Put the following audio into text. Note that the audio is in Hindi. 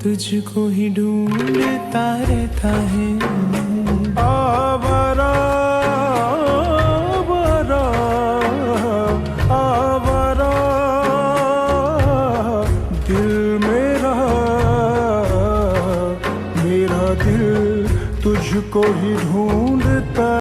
तुझको ही ढूंढता रहता है। आवारा आवारा आवारा दिल मेरा, मेरा दिल तुझको ही ढूंढ